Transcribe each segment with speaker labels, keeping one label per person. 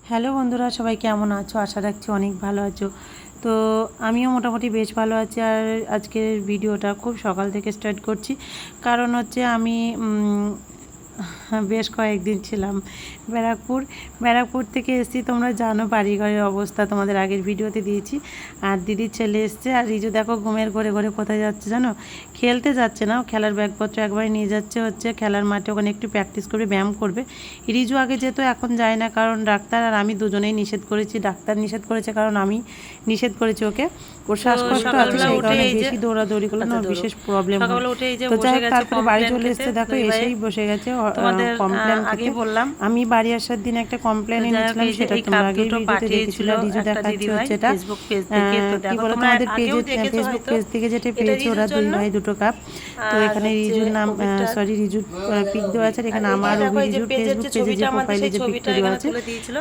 Speaker 1: Hello বন্ধুরা, সবাই কেমন আছো? আশা রাখছি অনেক ভালো আছো। তো আমিও মোটামুটি বেশ ভালো আছি। আর আজকের ভিডিওটা খুব সকাল থেকে স্টার্ট করছি, কারণ হচ্ছে আমি বেশ কয়েকদিন ছিলাম ব্যারাকপুর থেকে এসেছি। তোমরা জানো বাড়িঘরের অবস্থা, তোমাদের আগের ভিডিওতে দিয়েছি। আর দিদির ছেলে এসছে, আর রিজু দেখো ঘুমের ঘরে ঘরে কোথায় যাচ্ছে জানো? খেলতে যাচ্ছে না, খেলার ব্যাগপত্র একবারে নিয়ে যাচ্ছে হচ্ছে খেলার মাঠে, ওখানে একটু প্র্যাকটিস করবে, ব্যায়াম করবে। রিজু আগে যেত, এখন যায় না, কারণ ডাক্তার আর আমি দুজনেই নিষেধ করেছি। ডাক্তার নিষেধ করেছে কারণ আমি নিষেধ করেছি ওকে। ওর শ্বাসকষ্ট আছে, সেই কারণে বেশি দৌড়াদৌড়ি করলে না ওর বিশেষ প্রবলেম হয়। তো যাই হোক, তারপরে বাড়ি চলে এসছে, দেখো এসেই বসে গেছে কমপ্লেন খেতে। আমি বাড়ি আসার দিন একটা কমপ্লেন এনেছিলাম, সেটা তোমরা আগেই ভিডিওতে দেখেছিলে। রিজু দেখাচ্ছে হচ্ছে এটা কি বলো, তোমাদের পেজে ফেসবুক পেজ থেকে যেটা পেয়েছে ওরা দুই ভাই দুটো কাপ। তো এখানে রিজুর নাম রিজুর পিক দেওয়া আছে, এখানে আমার রিজুর ফেসবুক পেজে যে প্রোফাইলে যে পিকটা দেওয়া আছে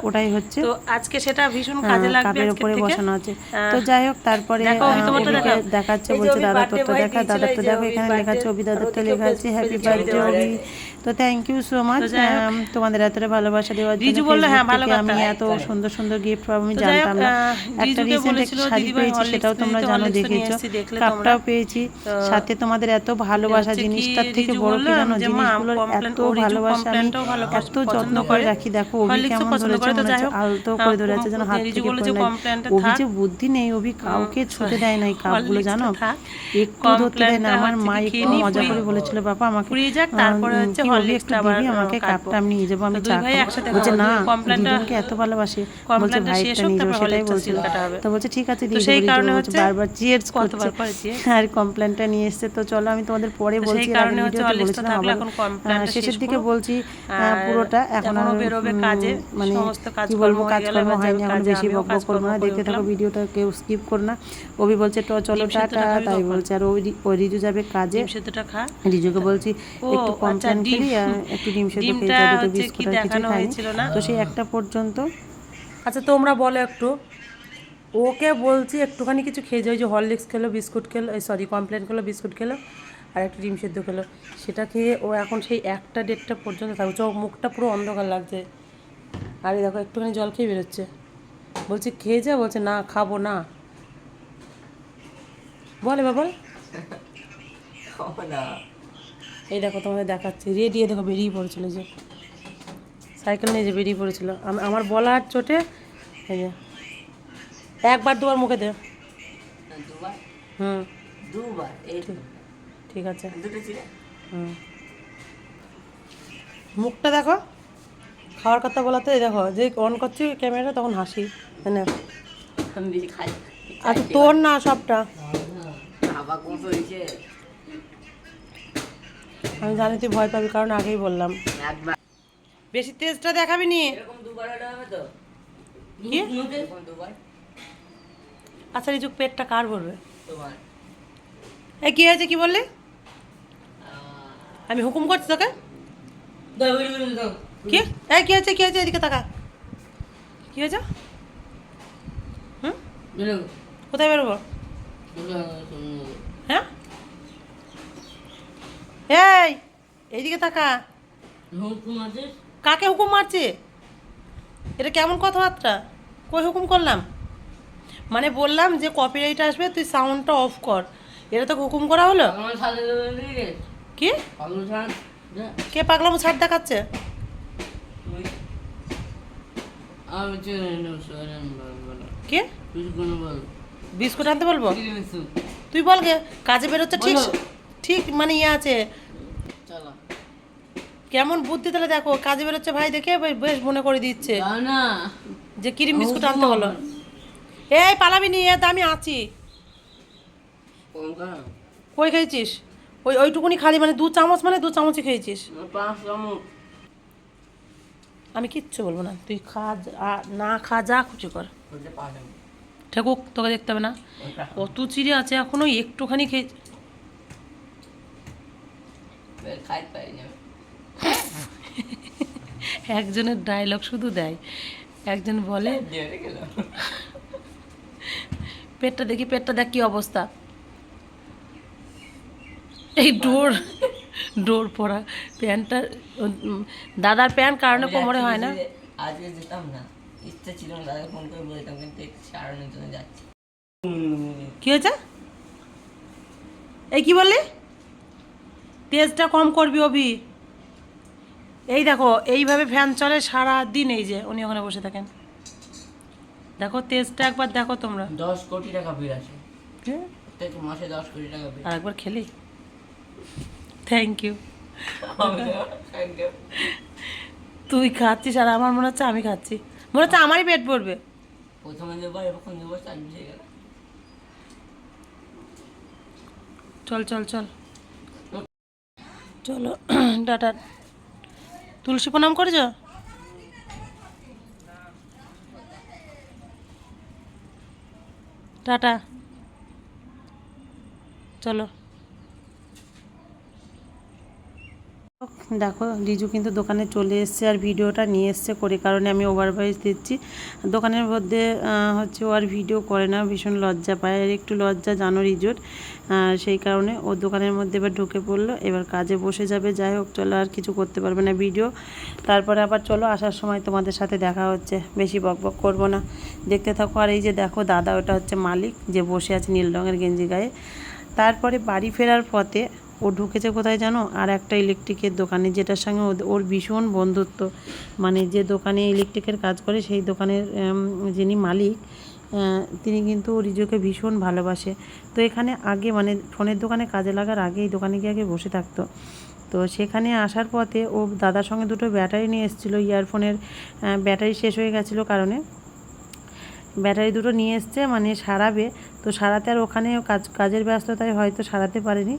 Speaker 1: ওটাই হচ্ছে।
Speaker 2: তো আজকে সেটা ভীষণ কাজে লাগবে,
Speaker 1: কাপের উপরে বসানো আছে। তো যাই হোক, তারপরে দেখাচ্ছে, বলছে দাদা তোরটা দেখা, দাদা তো দেখো এখানে লেখা আছে অভি দাদারটা লেখা আছে হ্যাপি বার্থডে অভি। তো থ্যাংক ইউ সো মাচ তোমাদের এতটা ভালোবাসা দেওয়ার জন্য। আমি এত সুন্দর সুন্দর গিফট পাবো আমি জানতাম না। একটা রিসেন্ট একটা শাড়ি পেয়েছি, সেটাও তোমরা জানো, দেখেছো। কাপটাও পেয়েছি, সাথে তোমাদের এত ভালোবাসা। জিনিসটার থেকে বড় কি জানো, জিনিসগুলোর এত ভালোবাসা আমি এত যত্ন করে রাখি। দেখো অভি কেমন ধরেছে, মনে হচ্ছে আলতো করে ধরে আছে, যেন হাত থেকে পড়ে নাই। অভি যে বুদ্ধি নেই, অভি কাউকে ছুতে দেয় না এই কাপগুলো, জানো, একটু ধরতে দেয় না। আমার মা একটু মজা করে বলেছিল, বাবা আমাকে একটু দিবি, আমাকে কাপটা আমি নিয়ে যাবো, আমি চা খাবো। বলছে না, দিদুনকে এত ভালোবাসে, বলছে ভাইটা নিয়ে যাবো, সেটাই বলছিল। তো বলছে ঠিক আছে দিয়ে দেবো, বলছে বারবার চিয়ার্স করছে আর কমপ্লেনটা নিয়ে এসছে। তো চলো আমি তোমাদের পরে বলছি, আগের ভিডিওতে বলেছিলাম, আবার শেষের দিকে বলছি পুরোটা। এখন আর মানে কি বলবো, কাজকর্ম হয়নি, এখন বেশি বকবক করবো না। দেখতে থাকো ভিডিওটা, কেউ স্কিপ করো না। অভি বলছে চলো টাটা, তাই বলছে। আর ওই রিজু যাবে কাজে, রিজুকে বলছি একটু কমপ্লেন খেলি, একটু ডিম সেদ্ধ খেয়ে যাবে, দুটো বিস্কুট আর কিছু খাইনি। তো সেই একটা পর্যন্ত।
Speaker 2: আচ্ছা তোমরা বলো একটু, ওকে বলছি একটুখানি কিছু খেয়ে যাও। যে হরলিক্স খেলো, বিস্কুট খেলো, কমপ্লেন খেলো, বিস্কুট খেলো আর একটু ডিম সেদ্ধ খেলো। সেটা খেয়ে ও এখন সেই 1টা-1:30 পর্যন্ত থাকছে। ও মুখটা পুরো অন্ধকার লাগছে। আর এই দেখো একটুখানি জল খেয়ে বেরোচ্ছে। বলছি খেয়ে যা, বলছে না খাবো না। বল এবার বল। এই দেখো তোমাদের দেখাচ্ছি, রেডি, দেখো বেরিয়ে পড়েছিল, যে সাইকেল নিয়ে যে বেরিয়ে পড়েছিল। আমার বলার চোটে এই যে একবার দুবার মুখে দে। হুম ঠিক আছে। হুম মুখটা দেখো, খাওয়ার কথা বলাতে এই দেখো, যে অন করছি ক্যামেরাটা তখন হাসি। মানে আচ্ছা তোর না সবটা, আমি জানি তুই ভয় পাবি, কারণ আগেই বললাম। বেশি তেজটা দেখাবি নি। কি আচ্ছা রিজুক পেটটা কার ভরবে? এই কি হয়েছে, কি বললি? আমি হুকুম করছি তোকে। কি এই কি হয়েছে, কি হয়েছে, এদিকে তাকা। কি হয়েছে? হুম কোথায় বেরোবো? হ্যাঁ এই এইদিকে তাকা। কাকে হুকুম মারছে? এটা কেমন কথাবার্তা? কই হুকুম করলাম? মানে বললাম যে কপিরাইট আসবে, তুই সাউন্ডটা অফ কর। এটা তো হুকুম করা হলো। কি কে পাগলামো ছাড় দেখাচ্ছে? কে বিস্কুট আনতে বলবো? তুই বল গে, কাজে বেরোচ্ছে ঠিক ঠিক, মানে ইয়ে আছে। কেমন বুদ্ধি তাহলে দেখো, কাজে বেরোচ্ছে ভাই দেখে বেশ মনে করে দিচ্ছে যে ক্রিম বিস্কুট আনতে বলো। এই পালাবি নি, এ আমি আছি। কই খেয়েছিস? ওইটুকুনি খালি, মানে 2 চামচ, মানে 2 চামচই খেয়েছিস। আমি কিচ্ছু বলবো না, তুই খা না খা, যা খুশি কর। ঠেকুক, তোকে দেখতে হবে না। কত চিড়ে আছে এখনো, একটুখানি খেয়ে। একজনের ডায়লগ শুধু দেয়, একজন বলে পেটটা দেখি, পেটটা দেখ কি অবস্থা। এই ডোর পরা প্যান্টটা, দাদার প্যান্ট কারণে কোমরে হয় না।
Speaker 3: আজকে যেতাম না, ইচ্ছা ছিল না, দাদা ফোন করে বলতাম, কিন্তু সারানোর জন্য যাচ্ছি।
Speaker 2: কি হয়েছে? এই কি বললি? তেজটা কম করবি অভি। এই দেখো এইভাবে ফ্যান চলে সারা দিন, এই যে উনি ওখানে বসে থাকেন। দেখো তেজটা একবার দেখো তোমরা।
Speaker 3: 10 কোটি টাকা বিল আছে, প্রত্যেক মাসে 10 কোটি টাকা বিল।
Speaker 2: আর একবার খেলি। Thank you. তুই খাচ্ছিস আর আমার মনে হচ্ছে আমি খাচ্ছি, মনে হচ্ছে আমারই পেট পড়বে।
Speaker 3: প্রথমে দেবো, এখন দেবো, চার মিশে গেল।
Speaker 2: চল চল চল চলো টাটা। তুলসী প্রণাম করেছ? টাটা, চলো।
Speaker 1: দেখো রিজু কিন্তু দোকানে চলে এসছে আর ভিডিওটা নিয়ে এসছে করে, কারণে আমি ওভারভয়েস দিচ্ছি। দোকানের মধ্যে হচ্ছে ও আর ভিডিও করে না, ভীষণ লজ্জা পায়, আর একটু লজ্জা জানো রিজুর, সেই কারণে ও দোকানের মধ্যে এবার ঢুকে পড়লো, এবার কাজে বসে যাবে। যাই হোক চলো, আর কিছু করতে পারবে না ভিডিও। তারপরে আবার চলো আসার সময় তোমাদের সাথে দেখা হচ্ছে, বেশি বকবক করবো না, দেখতে থাকো। আর এই যে দেখো দাদা, ওটা হচ্ছে মালিক যে বসে আছে নীল রঙের গেঞ্জি গায়ে। তারপরে বাড়ি ফেরার পথে ও ঢুকেছে কোথায় জানো, আর একটা ইলেকট্রিকের দোকানে, যেটার সঙ্গে ওর ভীষণ বন্ধুত্ব। মানে যে দোকানে ইলেকট্রিকের কাজ করে সেই দোকানের যিনি মালিক, তিনি কিন্তু রিজুকে ভীষণ ভালোবাসে। তো এখানে আগে মানে ফোনের দোকানে কাজে লাগার আগে এই দোকানে গিয়ে আগে বসে থাকতো। তো সেখানে আসার পথে ও দাদার সঙ্গে দুটো ব্যাটারি নিয়ে এসেছিলো, ইয়ারফোনের ব্যাটারি শেষ হয়ে গেছিলো কারণে ব্যাটারি দুটো নিয়ে এসছে, মানে সারাবে। তো সারাতে আর ওখানে কাজের ব্যস্ততায় হয়তো সারাতে পারেনি,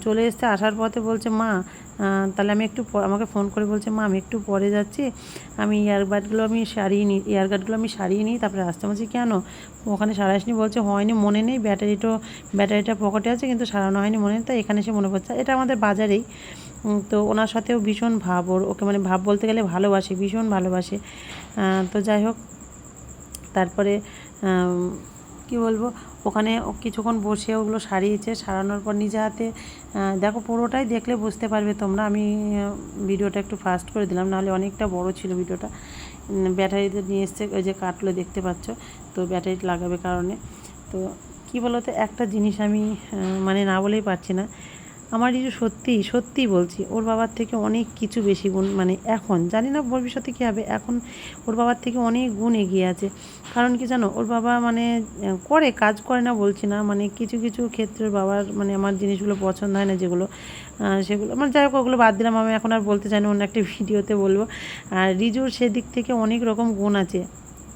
Speaker 1: চলে এসছে। আসার পথে বলছে মা তাহলে আমি একটু আমাকে ফোন করে বলছে মা আমি একটু পরে যাচ্ছি, আমি ইয়ারবাডগুলো আমি সারিয়ে নিই তারপরে আসতে। বলছি কেন ওখানে সারাসনি? বলছে হয়নি, মনে নেই, ব্যাটারিটা পকেটে আছে কিন্তু সারানো হয়নি, মনে নেই, তাই এখানে এসে মনে পড়ছে। এটা আমাদের বাজারেই। তো ওনার সাথেও ভীষণ ভাব, ওকে মানে ভাব বলতে গেলে ভালোবাসে, ভীষণ ভালোবাসে। তো যাই হোক, তারপরে কি বলবো, ওখানে কিছুক্ষণ বসে ওগুলো সারিয়েছে, সারানোর পর নিজে হাতে দেখো পুরোটাই দেখলে বুঝতে পারবে তোমরা। আমি ভিডিওটা একটু ফাস্ট করে দিলাম, নাহলে অনেকটা বড় ছিল ভিডিওটা। ব্যাটারিতে নিয়ে এসছে, ওই যে কাটলো দেখতে পাচ্ছ, তো ব্যাটারি লাগাবে কারণে। তো কি বলো তো, একটা জিনিস আমি মানে না বলেই পারছি না, আমার রিজু সত্যিই বলছি, ওর বাবার থেকে অনেক কিছু বেশি গুণ, মানে এখন জানি না ভবিষ্যতে কী হবে, এখন ওর বাবার থেকে অনেক গুণ এগিয়ে আছে। কারণ কি জানো, ওর বাবা মানে কাজ করে না বলছি না, মানে কিছু কিছু ক্ষেত্রে বাবার মানে আমার জিনিসগুলো পছন্দ হয় না যেগুলো, সেগুলো মানে যাই হোক ওগুলো বাদ দিলাম, আমি এখন আর বলতে চাই না, অন্য একটা ভিডিওতে বলবো। আর রিজুর সেদিক থেকে অনেক রকম গুণ আছে।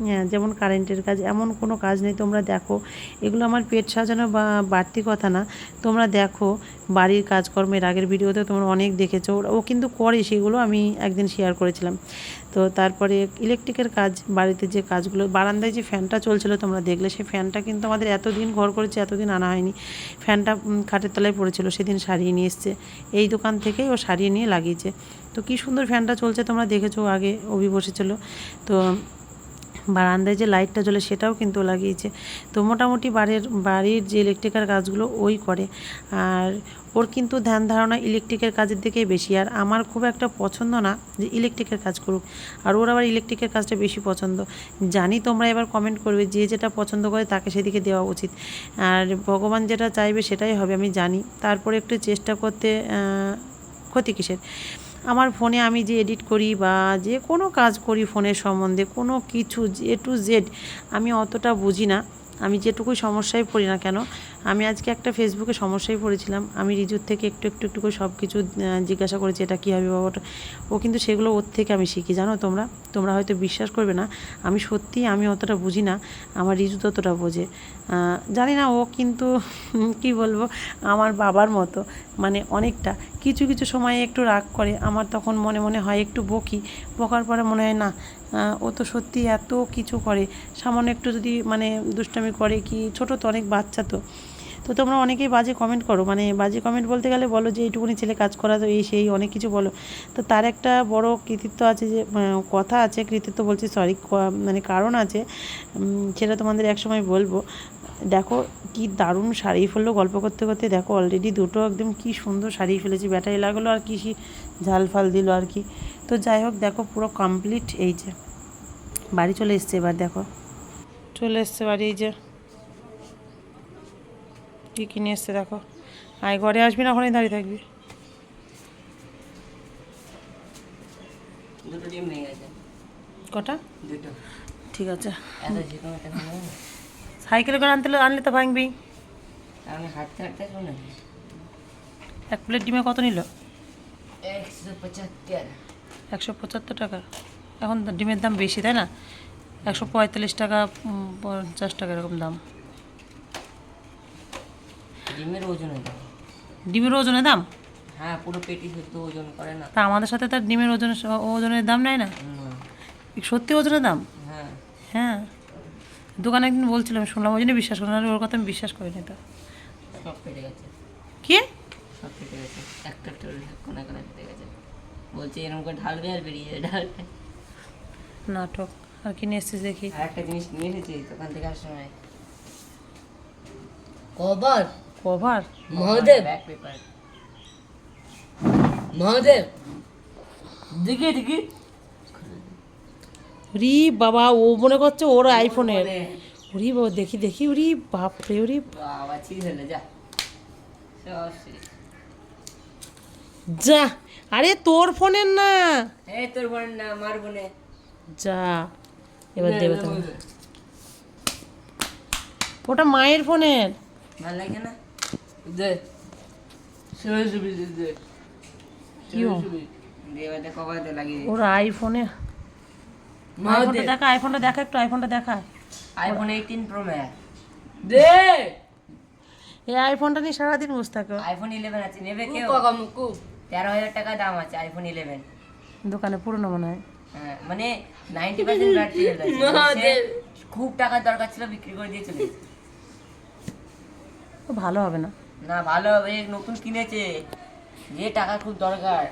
Speaker 1: হ্যাঁ, যেমন কারেন্টের কাজ, এমন কোনো কাজ নেই, তোমরা দেখো, এগুলো আমার পেট সাজানো বা বাড়তি কথা না, তোমরা দেখো বাড়ির কাজকর্মের আগের ভিডিওতে তোমরা অনেক দেখেছো, ও কিন্তু করে, সেগুলো আমি একদিন শেয়ার করেছিলাম। তো তারপরে ইলেকট্রিকের কাজ, বাড়িতে যে কাজগুলো, বারান্দায় যে ফ্যানটা চলছিল তোমরা দেখলে, সেই ফ্যানটা কিন্তু আমাদের এতদিন ঘর করেছে, এতদিন আনা হয়নি, ফ্যানটা খাটের তলায় পড়েছিল, সেদিন সারিয়ে নিয়ে এসছে, এই দোকান থেকেই ও সারিয়ে নিয়ে লাগিয়েছে। তো কী সুন্দর ফ্যানটা চলছে, তোমরা দেখেছো, আগে অভি বসেছিল। তো বারান্দায় যে লাইটটা জ্বলে সেটাও কিন্তু লাগিয়েছে। তো মোটামুটি বাড়ির যে ইলেকট্রিকের কাজগুলো ওই করে, আর ওর কিন্তু ধ্যান ধারণা ইলেকট্রিকের কাজের দিকেই বেশি। আর আমার খুব একটা পছন্দ না যে ইলেকট্রিকের কাজ করুক, আর ওর আবার ইলেকট্রিকের কাজটা বেশি পছন্দ। জানি তোমরা এবার কমেন্ট করবে, যে যেটা পছন্দ করে তাকে সেদিকে দেওয়া উচিত, আর ভগবান যেটা চাইবে সেটাই হবে, আমি জানি। তারপরে একটু চেষ্টা করতে ক্ষতি কিসের? আমার ফোনে আমি যে এডিট করি বা যে কোনো কাজ করি ফোনের সম্বন্ধে কোনো কিছু A to Z আমি অতটা বুঝি না। আমি যেটুকুই সমস্যায় পড়ি না কেন, আমি আজকে একটা ফেসবুকে সমস্যায় পড়েছিলাম, আমি রিজুর থেকে একটু করে সব কিছু জিজ্ঞাসা করেছি, এটা কী হবে বাবাটা, ও কিন্তু সেগুলো ওর থেকে আমি শিখি। জানো তোমরা হয়তো বিশ্বাস করবে না, আমি অতটা বুঝি না, আমার রিজু ততটা বোঝে। জানি না, ও কিন্তু কি বলবো, আমার বাবার মতো, মানে অনেকটা। কিছু কিছু সময়ে একটু রাগ করে, আমার তখন মনে হয় একটু বকার পরে মনে হয় না, ও তো সত্যি এত কিছু করে, সামান্য একটু যদি মানে দুষ্টামি করে, কি ছোটো তো, অনেক বাচ্চা তো তোমরা অনেকেই বাজে কমেন্ট করো, মানে বাজে কমেন্ট বলতে গেলে বলো যে এইটুকুনি ছেলে কাজ করা, তো এই সেই অনেক কিছু বলো। তো তার একটা বড় কৃতিত্ব আছে, যে কথা আছে, কৃতিত্ব বলছি সরি, মানে কারণ আছে, সেটা তোমাদের একসময় বলবো। দেখো কি দারুণ সারিয়ে ফেললো, গল্প করতে করতে দেখো অলরেডি দুটো একদম কি সুন্দর সারিয়ে ফেলেছি, ব্যাটারি লাগালো আর কি ঝাল ফাল দিল আর কি। তো যাই হোক দেখো পুরো কমপ্লিট, এই যে বাড়ি চলে এসছে এবার দেখো, চলে এসছে বাড়ি। এই যে কী কিনে এসছে দেখো। আয় ঘরে আসবি না, ওখানেই দাঁড়িয়ে থাকবি।
Speaker 3: দুটো ডিম নিয়ে গেছে।
Speaker 1: কটা?
Speaker 3: দুটো।
Speaker 1: ঠিক আছে,
Speaker 3: এত যেকোনো একটা খাবো না।
Speaker 1: সাইকেলে করে আনলে তো ভাঙবি।
Speaker 3: আমি হাঁটতে হাঁটতে খাবো না।
Speaker 1: 1 প্লেট ডিমে কত নিল?
Speaker 3: 175।
Speaker 1: 175 টাকা। এখন তো ডিমের দাম বেশি, তাই না? 145 টাকা, 50 টাকা এরকম দাম।
Speaker 3: ডিমের ওজনের দাম।
Speaker 1: ডিমের ওজনের দাম?
Speaker 3: হ্যাঁ, পুরো পেটি শুদ্ধ ওজন করে না।
Speaker 1: তা আমাদের সাথে তার ডিমের ওজনের দাম নেয় না? সত্যি ওজনের দাম?
Speaker 3: হ্যাঁ।
Speaker 1: হ্যাঁ, দোকানে একদিন বলছিলাম, শুনলাম, ওই জন্য বিশ্বাস করলাম, ওর কথা আমি বিশ্বাস করিনি। তো
Speaker 3: সব পেটে গেছে।
Speaker 1: কি?
Speaker 3: সব পেটে গেছে, একটা কোনায় কোনায় পেটে গেছে। বলছে এরকম করে ঢালবে আর বেরিয়ে যাবে, ঢালবে।
Speaker 1: নাটক। আর কিনে এসছিস দেখি।
Speaker 3: আর একটা জিনিস নিয়ে এসেছি দোকান থেকে আসার সময়। Cover.
Speaker 1: Cover?
Speaker 3: Mahadev. Back paper. Mahadev. দেখি দেখি।
Speaker 1: রি বাবা, ও মনে করছে ওর আইফোনের। ওরি বাবা, দেখি দেখি, ওরি বাপরে, ওরি
Speaker 3: বাবা ছিঁড়ে ফেলে যা। সব শেষ।
Speaker 1: যা, আরে তোর ফোনের না।
Speaker 3: এই তোর বোন না, আমার বোনে।
Speaker 1: যা, এবার দেবে তো। ওটা মায়ের ফোনের।
Speaker 3: ভালো লাগে না? দে। শুয়ে শুবি দে।
Speaker 1: কিও?
Speaker 3: দেবে দে, কভার দে লাগিয়ে দে।
Speaker 1: ওর আইফোনে। আইফোনটা দেখা, আইফোনটা দেখা একটু, আইফোনটা দেখা।
Speaker 3: IPhone 18 pro max. দে।
Speaker 1: এই আইফোনটা নিয়ে সারাদিন বসে থাকো।
Speaker 3: আইফোন 11 আছে, নেবে কেউ? 13,000 টাকা দাম আছে আইফোন 11।
Speaker 1: দোকানে পুরনো মনে হয়।
Speaker 3: হ্যাঁ, মানে 90% ব্যাটারি হেলথ আছে। খুব টাকার দরকার ছিল, বিক্রি করে দিয়ে চলে গেছে।
Speaker 1: তো ভালো হবে না।
Speaker 3: না, ভালো হবে, নতুন কিনেছে। যে টাকা খুব দরকার,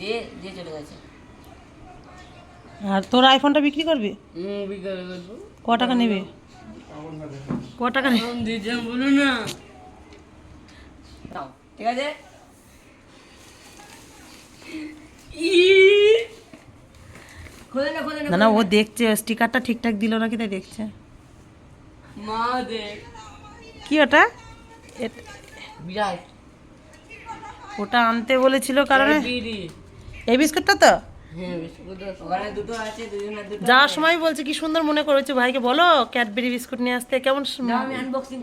Speaker 3: যে যে চলে গেছে।
Speaker 1: আর তোর আইফোনটা বিক্রি করবি?
Speaker 3: বিক্রি করবো।
Speaker 1: ক টাকা নেবে? ক টাকা নেবে?
Speaker 3: দিতে বলো না। নাও, ঠিক আছে। খোলে না, খোলে না।
Speaker 1: না না, ও দেখছে স্টিকারটা ঠিকঠাক দিল নাকি, তাই দেখছে।
Speaker 3: মা দেখ।
Speaker 1: কি ওটা?
Speaker 3: বিরাট।
Speaker 1: ওটা আনতে বলেছিল কারণ
Speaker 3: বিড়ি।
Speaker 1: এই বিস্কুটটা তো
Speaker 3: হ্যাঁ, বিস্কুট ওখানে দুটো আছে, দুজনের দুটো।
Speaker 1: যাওয়ার সময় বলছে কি সুন্দর মনে করেছে, ভাইকে বলো ক্যাডবেরি বিস্কুট নিয়ে আসতে। কেমন
Speaker 3: দাও, আমি আনবক্সিং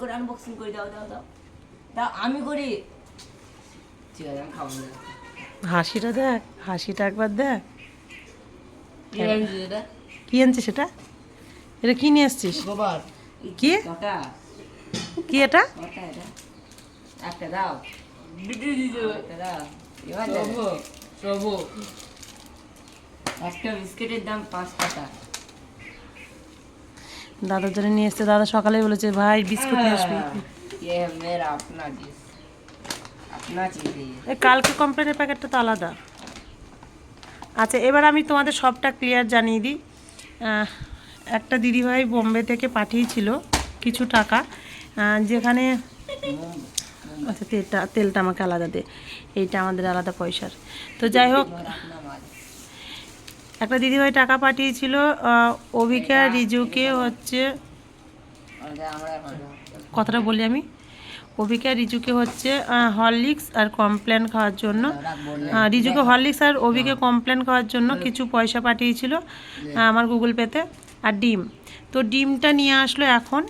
Speaker 3: করি, দাও দাও দাও দাও, আমি করি। ঠিক আছে, আমি খাবো না।
Speaker 1: হাসিটা দেখ, হাসিটা একবার দেখ।
Speaker 3: কি আনছিস এটা?
Speaker 1: কি আনছিস সেটা? এটা কি নিয়ে এসছিস?
Speaker 3: গোবর।
Speaker 1: কি?
Speaker 3: কটা?
Speaker 1: কি এটা?
Speaker 3: কটা এটা? একটা দাও। বিটি দিছো। একটা দাও। এবার সবো সবো। একটা বিস্কিটের দাম 5 টাকা।
Speaker 1: দাদার জন্য নিয়ে এসছে। দাদা সকালেই বলেছে ভাই বিস্কুট নিয়ে আসবি।
Speaker 3: ये मेरा अपना चीज, अपना चीज है ये।
Speaker 1: এই কালকে কমপ্লেনের প্যাকেটটা তো আলাদা। আচ্ছা, এবার আমি তোমাদের সবটা ক্লিয়ার জানিয়ে দিই। একটা দিদিভাই বোম্বে থেকে পাঠিয়েছিল কিছু টাকা, যেখানে আচ্ছা তেলটা আমাকে আলাদা দে, এইটা আমাদের আলাদা পয়সার। তো যাই হোক,
Speaker 3: अपना माल।
Speaker 1: একটা দিদিভাই টাকা পাঠিয়েছিল অভিকা রিজুকে হচ্ছে,
Speaker 3: और আমরা
Speaker 1: কথাটা বলি আমি, অভিকা রিজুকে হচ্ছে হরলিক্স আর কমপ্লেন খাওয়ার জন্য, রিজুকে হরলিক্স আর অভিকে কমপ্লেন খাওয়ার জন্য কিছু পয়সা পাঠিয়েছিল আমার গুগল পেতে, আর ডিম। তো ডিমটা নিয়ে আসলো এখন।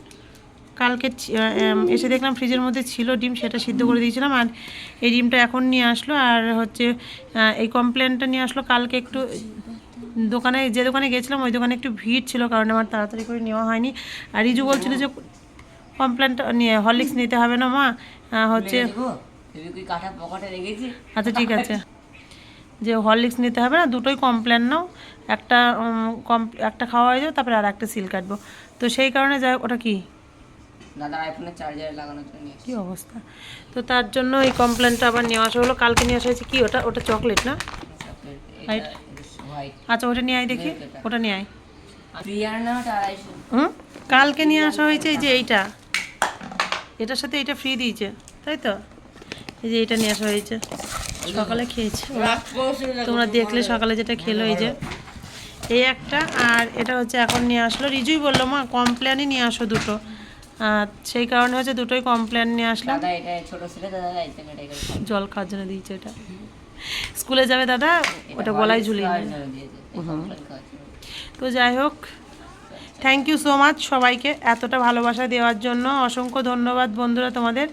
Speaker 1: কালকে এসে দেখলাম ফ্রিজের মধ্যে ছিল ডিম, সেটা সিদ্ধ করে দিয়েছিলাম, আর এই ডিমটা এখন নিয়ে আসলো। আর হচ্ছে এই কমপ্লেনটা নিয়ে আসলো কালকে। একটু দোকানে, যে দোকানে গেছিলাম ওই দোকানে একটু ভিড় ছিল, কারণ আমার তাড়াতাড়ি করে নেওয়া হয়নি। আর রিজু বলছিল যে কমপ্লেনটা নিয়ে হরলিক্স নিতে হবে না মা, হচ্ছে
Speaker 3: তুমি কি কাটা পকেটে রেখেছি?
Speaker 1: আচ্ছা ঠিক আছে, যে হরলিক্স নিতে হবে না, দুটোই কমপ্লেন নাও, একটা একটা খাওয়া হয়ে যাবে, তারপরে আর একটা সিল কাটবো। তো সেই কারণে যাই হোক, ওটা কি
Speaker 3: দাদা আইফোনের চার্জার লাগানোর জন্য নিয়ে
Speaker 1: কি অবস্থা, তো তার জন্য এই কমপ্লেনটা আবার নিয়ে আসা হলো। কালকে নিয়ে আসা হয়েছে কি, ওটা ওটা চকলেট না?
Speaker 3: হোয়াইট।
Speaker 1: আচ্ছা ওটা নিয়ে আয় দেখি, ওটা নিয়ে আয়।
Speaker 3: প্রিয়ার না 250।
Speaker 1: হুম, কালকে নিয়ে আসা হয়েছে এই যে এইটা, এটার সাথে এইটা ফ্রি দিয়েছে, তাই তো? এই যে এইটা নিয়ে আসা হয়েছে, সকালে খেয়েছে ওরা, তোমরা দেখলে সকালে যেটা খেলো। এই যে এই একটা, আর এটা হচ্ছে এখন নিয়ে আসলো, রিজুই বললো মা কমপ্লেনই নিয়ে আসো দুটো, সেই কারণে হচ্ছে দুটোই কমপ্লেন নিয়ে আসলাম।
Speaker 3: দাদা এটা ছোট ছেলে, দাদা এই জন্য এটা করে
Speaker 1: জল খাওয়ার জন্য দিয়েছে এটা, স্কুলে যাবে দাদা, ওটা গলায় ঝুলিয়ে নেবে। তো যাই হোক, থ্যাংক ইউ সো মাচ সবাইকে এতটা ভালোবাসা দেওয়ার জন্য, অসংখ্য ধন্যবাদ বন্ধুরা তোমাদের।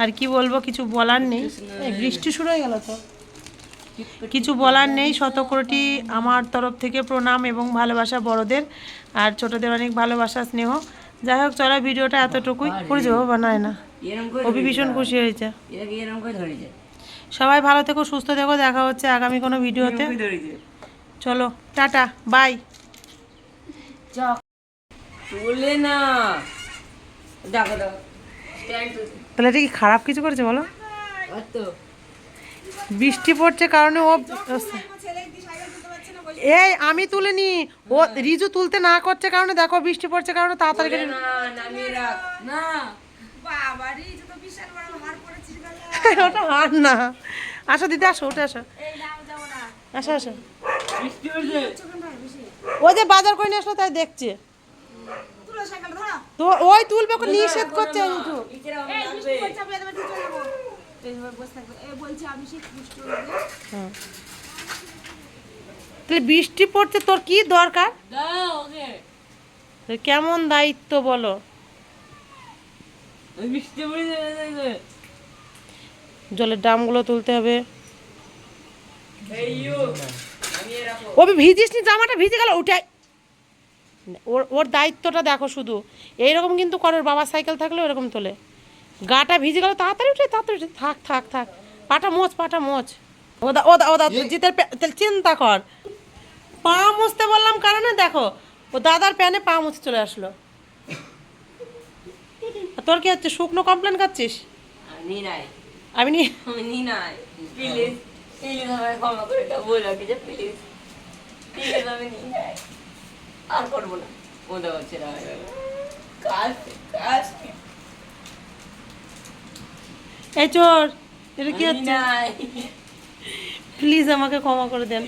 Speaker 1: আর কি বলবো, কিছু বলার নেই। এই বৃষ্টি শুরু হয়ে গেল তো, কিছু বলার নেই। শতকোটি আমার তরফ থেকে প্রণাম এবং ভালোবাসা বড়দের, আর ছোটদের অনেক ভালোবাসা স্নেহ। যাই হোক চলো, ভিডিওটা এতটুকুই করে যাবো, বানায় না, অভি ভীষণ খুশি হয়েছে। সবাই ভালো থেকো, সুস্থ থেকো, দেখা হচ্ছে আগামী কোনো ভিডিওতে। চলো টাটা, বাই।
Speaker 3: তুলে না, দেখো দেখো
Speaker 1: তাহলে এটা কি খারাপ কিছু করেছে বলো?
Speaker 3: তো
Speaker 1: বৃষ্টি পড়ছে কারণে ও, এই আমি তুলিনি, ও রিজু তুলতে না করছে কারণে দেখো বৃষ্টি পড়ছে কারণে তাড়াতাড়ি করে
Speaker 3: না নামিয়ে রাখ না।
Speaker 1: ওটা হার না। আসো দিদি আসো, উঠে আসো, আসো আসো। ও যে বাজার করে নিয়ে আসলো তাই দেখছে তো, ওই তুলবে, ওকে নিষেধ করছে একটু। হ্যাঁ। তাহলে বৃষ্টি পড়ছে, তোর কি দরকার? কেমন দায়িত্ব বলো? জলের ড্রামগুলো তুলতে হবে। ও ভিজিস নি, জামাটা ভিজে গেল, উঠে ওর ওর দায়িত্বটা দেখো শুধু। এইরকম কিন্তু করে, বাবার সাইকেল থাকলে ওরকম তোলে। গাটা ভিজে গেল, তাড়াতাড়ি উঠে, তাড়াতাড়ি উঠে, থাক থাক থাক, পাটা মোচ, পাটা মোচ। ওদা ওদা ওদা জিতের চিন্তা কর, পা মুছতে বললাম কারণে দেখো ও দাদার প্যানে পা মুছে চলে আসলো। তোর কি হচ্ছে, শুকনো কমপ্লেন খাচ্ছিস? আমি নি
Speaker 3: প্লিজ প্লিজ আমায় ক্ষমা করে দাও, বলো কি যে প্লিজ প্লিজ আমি নিয়ে যাই, আর করবো না। ওদের হচ্ছে না কাজ কাজ
Speaker 1: এই চোর, এটা কি হচ্ছে?
Speaker 3: নাই
Speaker 1: প্লিজ আমাকে ক্ষমা করে দেন।